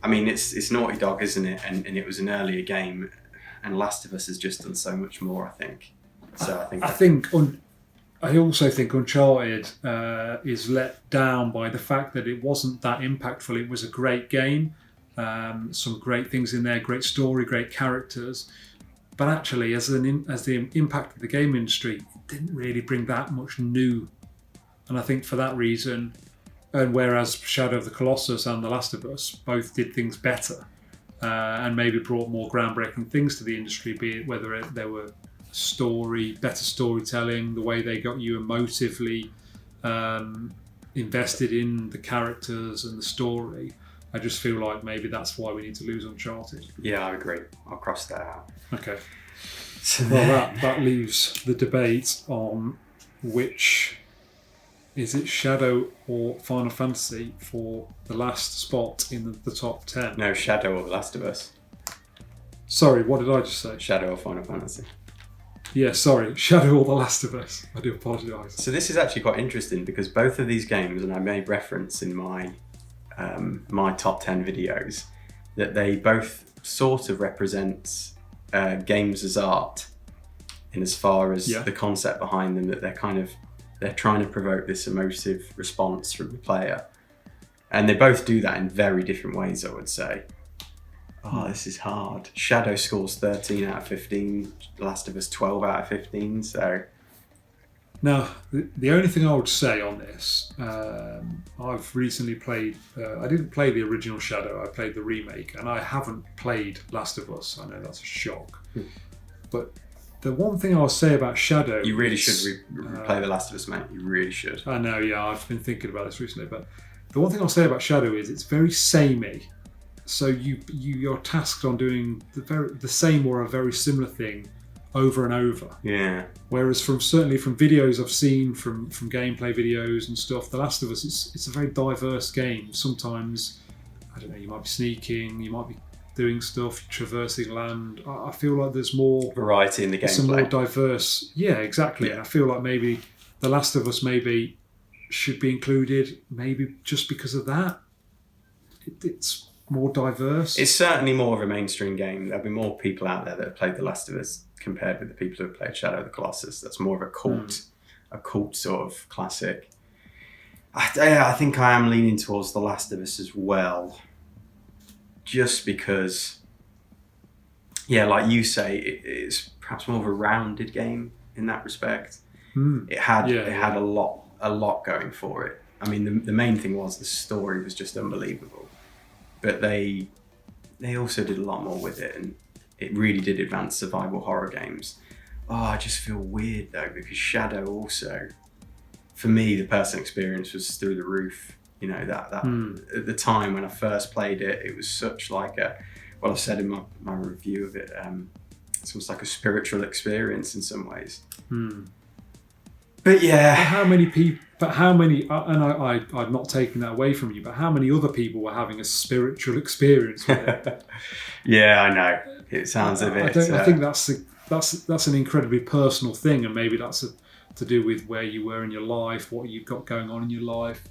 I mean, it's Naughty Dog, isn't it? And it was an earlier game, and Last of Us has just done so much more, I think. So I also think Uncharted is let down by the fact that it wasn't that impactful. It was a great game, some great things in there, great story, great characters, but actually, as the impact of the game industry, it didn't really bring that much new. And I think for that reason, and whereas Shadow of the Colossus and The Last of Us both did things better, and maybe brought more groundbreaking things to the industry, be it whether there were better storytelling, the way they got you emotively invested in the characters and the story. I just feel like maybe that's why we need to lose Uncharted. Yeah, I agree. I'll cross that out. Okay. Well, that leaves the debate on which is it Shadow or Final Fantasy for the last spot in the top 10. No, Shadow or The Last of Us. Sorry, what did I just say? Shadow or Final Fantasy. Yeah, sorry, Shadow or The Last of Us. I do apologise. So this is actually quite interesting because both of these games, and I made reference in my my top 10 videos, that they both sort of represent games as art in as far as the concept behind them, that they're trying to provoke this emotive response from the player. And they both do that in very different ways, I would say. Oh, this is hard. Shadow scores 13 out of 15. Last of Us 12 out of 15. So now, the only thing I would say on this, I've recently played. I didn't play the original Shadow. I played the remake, and I haven't played Last of Us. I know that's a shock, but the one thing I'll say about Shadow, you really should replay The Last of Us, mate. You really should. I know. Yeah, I've been thinking about this recently, but the one thing I'll say about Shadow is it's very samey. So you're tasked on doing the same or a very similar thing over and over. Yeah. Whereas certainly from videos I've seen, from gameplay videos and stuff, The Last of Us, it's a very diverse game. Sometimes, I don't know, you might be sneaking, you might be doing stuff, traversing land. I feel like there's more variety in the gameplay. Some more diverse. Yeah, exactly. Yeah. And I feel like maybe The Last of Us maybe should be included, maybe just because of that. It's more diverse. It's certainly more of a mainstream game. There'll be more people out there that have played The Last of Us compared with the people who have played Shadow of the Colossus. That's more of a cult sort of classic. I think I am leaning towards The Last of Us as well, just because, yeah, like you say, it's perhaps more of a rounded game in that respect. It had a lot going for it. I mean, the main thing was the story was just unbelievable. But they also did a lot more with it, and it really did advance survival horror games. Oh, I just feel weird though, because Shadow also, for me, the personal experience was through the roof. You know, that at the time when I first played it, it was such like I said in my review of it, it's almost like a spiritual experience in some ways. But yeah. But how many? And I'm not taking that away from you. But how many other people were having a spiritual experience with it? Yeah, I know. It sounds a bit. I think that's an incredibly personal thing, and maybe that's to do with where you were in your life, what you've got going on in your life.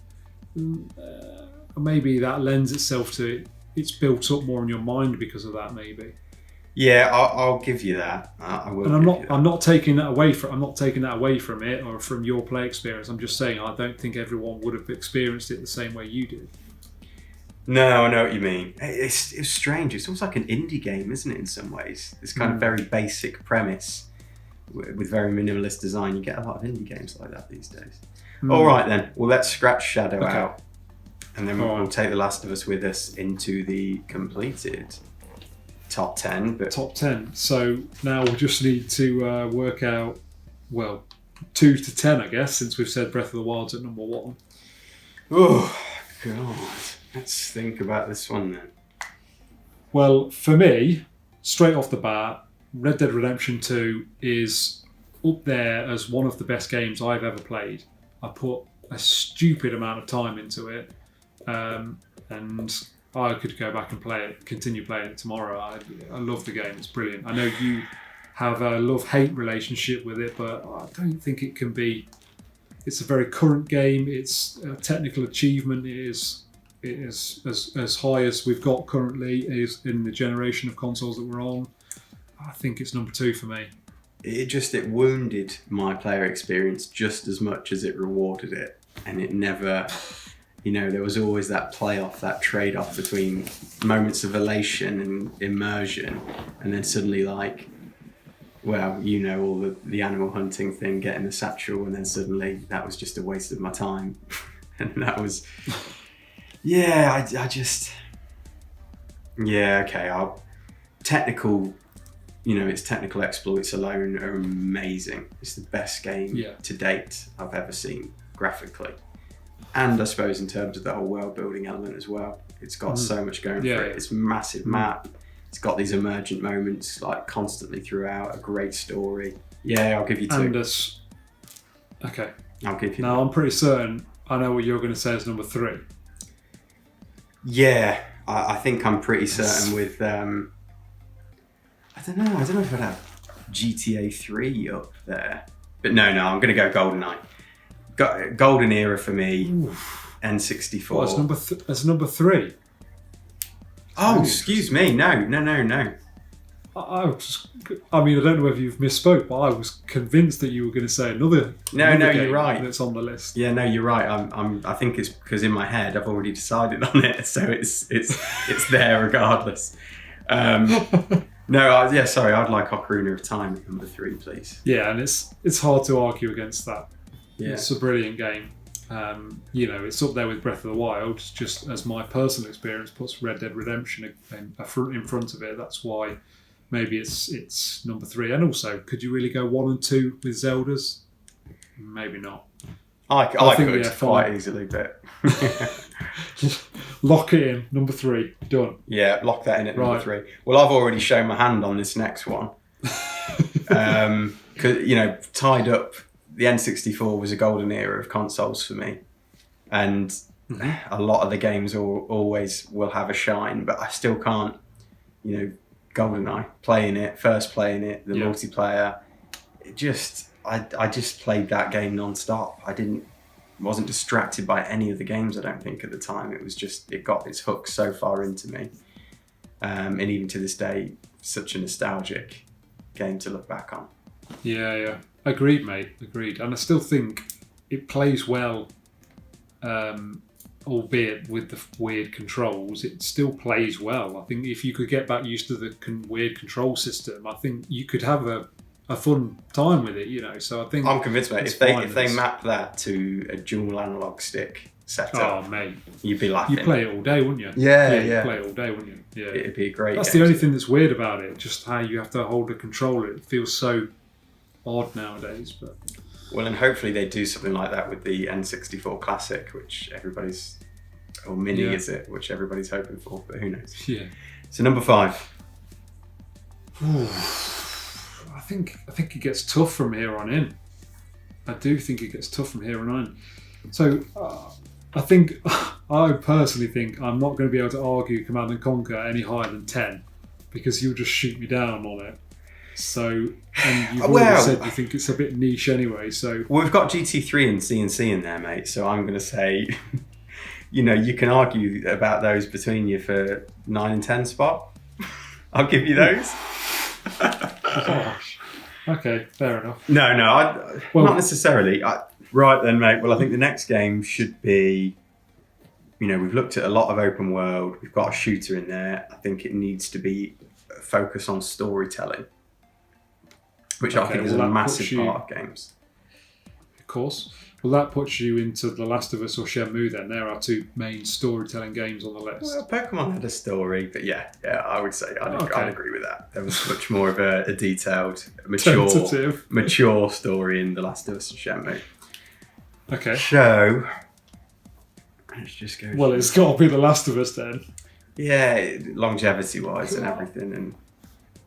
Maybe that lends itself to it. It's built up more in your mind because of that. Maybe. Yeah, I'll give you that. I will. And I'm not taking that away from it or from your play experience. I'm just saying I don't think everyone would have experienced it the same way you did. No, I know what you mean. It's strange. It's almost like an indie game, isn't it? In some ways, this kind of very basic premise with very minimalist design. You get a lot of indie games like that these days. All right then. Well, let's scratch Shadow out, and then we'll take The Last of Us with us into the completed top 10. But top 10. So now we'll just need to work out, 2 to 10, I guess, since we've said Breath of the Wild's at number 1. Oh God. Let's think about this one then. Well, for me, straight off the bat, Red Dead Redemption 2 is up there as one of the best games I've ever played. I put a stupid amount of time into it, and I could go back and continue playing it tomorrow. I love the game, it's brilliant. I know you have a love-hate relationship with it, but I don't think it can be. It's a very current game, it's a technical achievement, it is as high as we've got currently is in the generation of consoles that we're on. I think it's number 2 for me. It wounded my player experience just as much as it rewarded it, and it never, there was always that play-off, that trade-off between moments of elation and immersion, and then suddenly all the animal hunting thing, getting the satchel, and then suddenly that was just a waste of my time. And that was technical, its technical exploits alone are amazing. It's the best game to date I've ever seen graphically. And I suppose in terms of the whole world building element as well. It's got so much going for it. It's a massive map. It's got these emergent moments like constantly throughout, a great story. Yeah, I'll give you 2. Okay. I'll give you Now, I'm pretty certain I know what you're going to say is number 3. Yeah, I think I'm pretty certain with, I don't know if I'd have GTA 3 up there. But no, I'm going to go GoldenEye. Golden era for me, N64. Well, it's number 3. Oh, excuse me, no. I don't know whether you've misspoke, but I was convinced that you were going to say another. No, you're right. That's on the list. Yeah, no, you're right. I think it's because in my head I've already decided on it, so it's there regardless. Sorry, I'd like Ocarina of Time at number 3, please. Yeah, and it's hard to argue against that. Yeah. It's a brilliant game. It's up there with Breath of the Wild, just as my personal experience puts Red Dead Redemption in front of it. That's why maybe it's number 3. And also, could you really go 1 and 2 with Zeldas? Maybe not. I could quite easily, but lock it in, number 3, done. Yeah, lock that in at number 3. Well, I've already shown my hand on this next one. Tied up. The N64 was a golden era of consoles for me, and a lot of the games always will have a shine, but I still can't, GoldenEye, playing it, the multiplayer, I just played that game non-stop. Wasn't distracted by any of the games, I don't think, at the time. It was just, it got its hook so far into me, and even to this day, such a nostalgic game to look back on. Yeah. Agreed, mate. Agreed. And I still think it plays well, albeit with the weird controls. It still plays well. I think if you could get back used to the weird control system, I think you could have a fun time with it. So I think I'm convinced, mate. If they map that to a dual analog stick setup, oh mate, you'd be laughing. You'd play it all day, wouldn't you? Yeah. You'd play it all day, wouldn't you? Yeah. It'd be a great. That's the only thing that's weird about it. Just how you have to hold a controller. It feels so odd nowadays, but and hopefully they do something like that with the N64 Classic, which Mini is it, which everybody's hoping for, but who knows? Yeah. So number 5. I think it gets tough from here on in. I do think it gets tough from here on in. So I personally think I'm not going to be able to argue Command and Conquer any higher than 10 because you'll just shoot me down on it. So, and you've already said you think it's a bit niche anyway. So we've got GT3 and CNC in there, mate. So I'm going to say, you can argue about those between you for 9 and 10 spot. I'll give you those. Gosh. Okay, fair enough. No, not necessarily. Right then, mate. Well, I think the next game should be, we've looked at a lot of open world. We've got a shooter in there. I think it needs to be focused on storytelling, which I think is a massive part of games. Of course. Well, that puts you into The Last of Us or Shenmue then. There are two main storytelling games on the list. Well, Pokemon had a story, but yeah, I would say I'd agree with that. There was much more of a detailed, mature story in The Last of Us and Shenmue. Okay. So, let's just go. Well, it's got to be The Last of Us then. Yeah, longevity-wise and everything.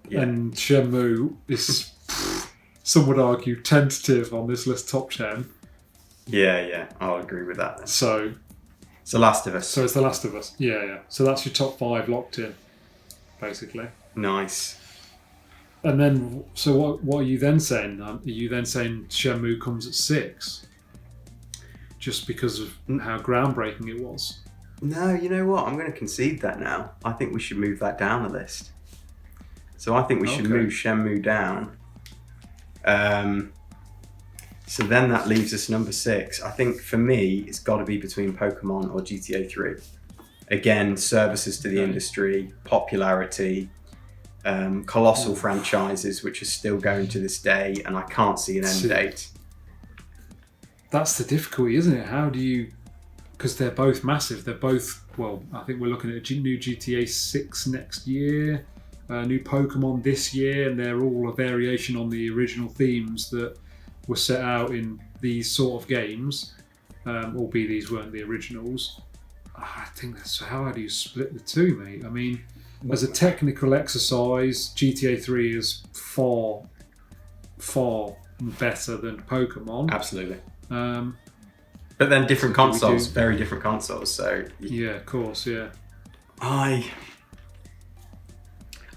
And Shenmue is, some would argue, tentative on this list top 10. Yeah, I'll agree with that then. So it's The Last of Us. So it's The Last of Us. Yeah. So that's your top 5 locked in, basically. Nice. And then, so what are you then saying? Are you then saying Shenmue comes at 6? Just because of how groundbreaking it was? No, you know what? I'm going to concede that now. I think we should move that down the list. So I think we should move Shenmue down. So then that leaves us number 6. I think for me, it's got to be between Pokemon or GTA 3. Again, services to the industry, popularity, colossal franchises which are still going to this day, and I can't see an end date. That's the difficulty, isn't it? How do you... Because they're both massive. They're both... Well, I think we're looking at a new GTA 6 next year, new Pokemon this year, and they're all a variation on the original themes that were set out in these sort of games, albeit these weren't the originals. I think that's how do you split the two, mate? I mean, as a technical exercise, GTA 3 is far, far better than Pokemon. Absolutely. But then different consoles, very different consoles. So yeah, of course, yeah. I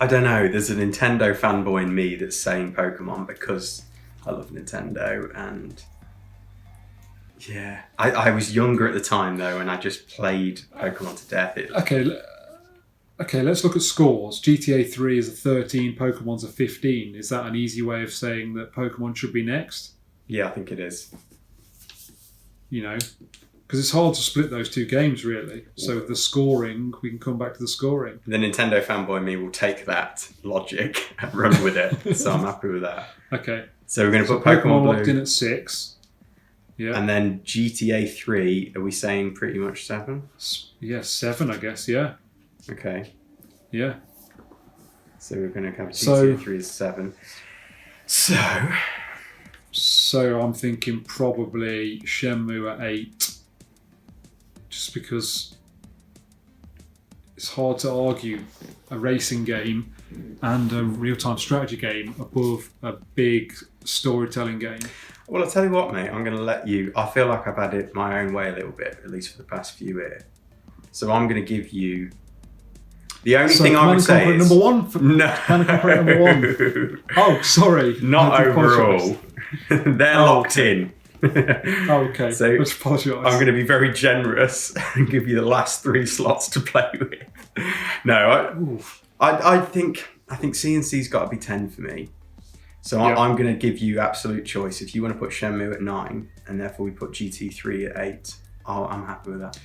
don't know. There's a Nintendo fanboy in me that's saying Pokemon because I love Nintendo, and yeah, I was younger at the time though, and I just played Pokemon to death. Okay, let's look at scores. GTA 3 is a 13, Pokemon's a 15. Is that an easy way of saying that Pokemon should be next? Yeah, I think it is. Because it's hard to split those two games, really. So the scoring, we can come back to the scoring. The Nintendo fanboy in me will take that logic and run with it, so I'm happy with that. Okay. So we're going to put Pokemon Blue locked in at 6. Yeah. And then GTA 3, are we saying pretty much 7? Yeah, 7, I guess, yeah. Okay. Yeah. So we're going to have GTA 3 as 7. So I'm thinking probably Shenmue at 8. Just because it's hard to argue a racing game and a real-time strategy game above a big storytelling game. Well, I'll tell you what, mate. I'm going to let you... I feel like I've had it my own way a little bit, at least for the past few years. So I'm going to give you... The only thing I would say is... number 1? No. Can I compare number 1? Oh, sorry. Not overall. They're locked in. Okay. So let's apologise. I'm going to be very generous and give you the last 3 slots to play with. No, I think CNC's got to be 10 for me. So I'm going to give you absolute choice. If you want to put Shenmue at 9, and therefore we put GT3 at 8, I'm happy with that.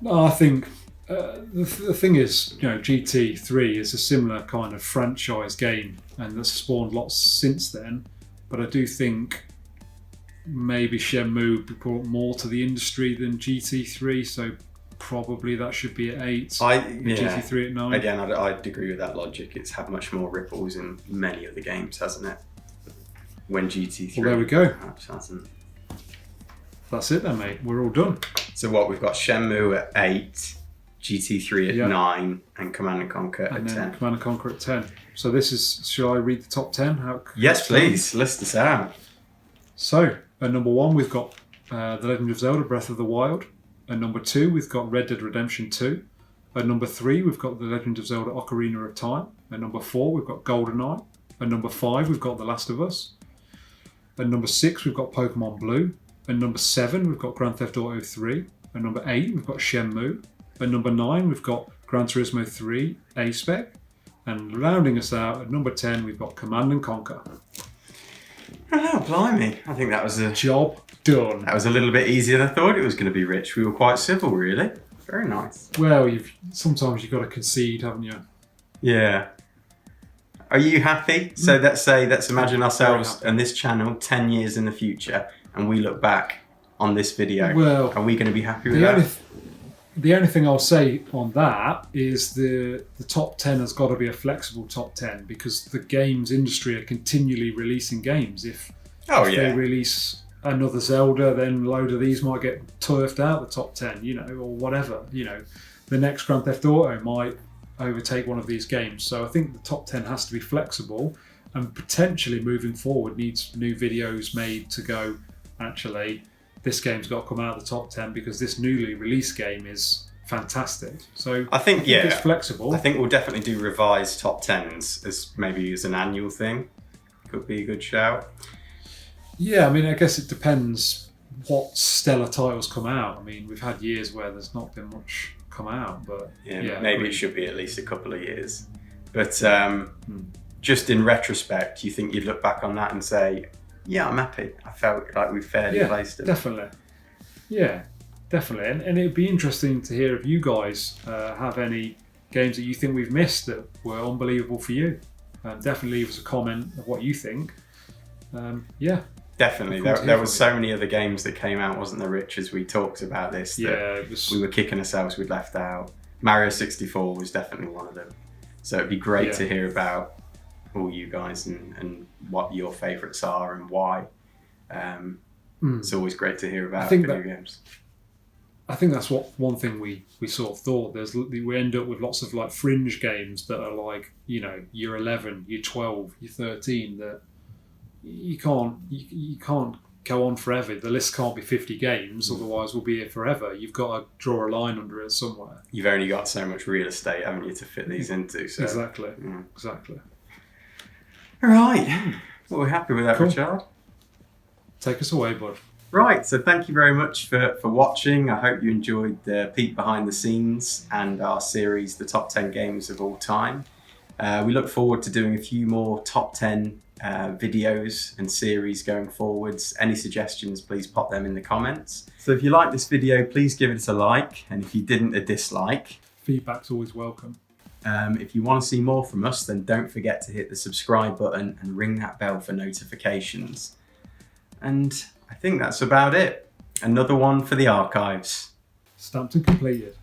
No, I think the thing is, GT3 is a similar kind of franchise game, and that's spawned lots since then. But I do think maybe Shenmue brought more to the industry than GT3, so probably that should be at 8. GT3 at 9. Again, I'd agree with that logic. It's had much more ripples in many of the games, hasn't it? When GT3 well, there we go. perhaps hasn't. That's it then, mate. We're all done. So what, we've got Shenmue at 8, GT3 at 9, and Command & Conquer at 10. Command & Conquer at 10. So this is, shall I read the top 10? Yes, please. List us out. So, at number 1, we've got The Legend of Zelda Breath of the Wild. At number 2, we've got Red Dead Redemption 2. At number 3, we've got The Legend of Zelda Ocarina of Time. At number 4, we've got Goldeneye. At number 5, we've got The Last of Us. At number 6, we've got Pokemon Blue. At number 7, we've got Grand Theft Auto 3. At number 8, we've got Shenmue. At number 9, we've got Gran Turismo 3 A-Spec. And rounding us out, at number 10, we've got Command & Conquer. Oh, blimey. I think that was a Job done. That was a little bit easier than I thought it was going to be, Rich. We were quite civil, really. Very nice. Well, sometimes you've got to concede, haven't you? Yeah. Are you happy? So let's imagine ourselves and this channel 10 years in the future, and we look back on this video. Well, are we going to be happy with that? The only thing I'll say on that is the top 10 has got to be a flexible top 10, because the games industry are continually releasing games. If they release another Zelda, then a load of these might get turfed out the top 10, or whatever. The next Grand Theft Auto might overtake one of these games. So I think the top 10 has to be flexible, and potentially moving forward needs new videos made to go, actually, this game's got to come out of the top 10 because this newly released game is fantastic. So I think it's flexible. I think we'll definitely do revised top 10s as an annual thing. Could be a good shout. Yeah, I mean, I guess it depends what stellar titles come out. I mean, we've had years where there's not been much come out, but maybe it should be at least a couple of years. But just in retrospect, you think you'd look back on that and say, yeah, I'm happy. I felt like we fairly placed it. Definitely. Yeah, definitely. And it'd be interesting to hear if you guys have any games that you think we've missed that were unbelievable for you. Definitely leave us a comment of what you think. Definitely. There were so many other games that came out, wasn't there, Rich, as we talked about this? We were kicking ourselves we'd left out. Mario 64 was definitely one of them. So it'd be great to hear about all you guys and what your favourites are and why. It's always great to hear about video games. I think that's one thing we sort of thought. We end up with lots of like fringe games that are like, year 11, year 12, year 13, that you can't go on forever. The list can't be 50 games, otherwise we'll be here forever. You've got to draw a line under it somewhere. You've only got so much real estate, haven't you, to fit these into? So. Exactly. All right. Well, we're happy with that, Richard. Take us away, bud. Right, so thank you very much for watching. I hope you enjoyed the peek behind the scenes and our series, The Top 10 Games of All Time. We look forward to doing a few more top 10 videos and series going forwards. Any suggestions, please pop them in the comments. So if you like this video, please give it a like, and if you didn't, a dislike. Feedback's always welcome. If you want to see more from us, then don't forget to hit the subscribe button and ring that bell for notifications. And I think that's about it. Another one for the archives. Stamped and completed.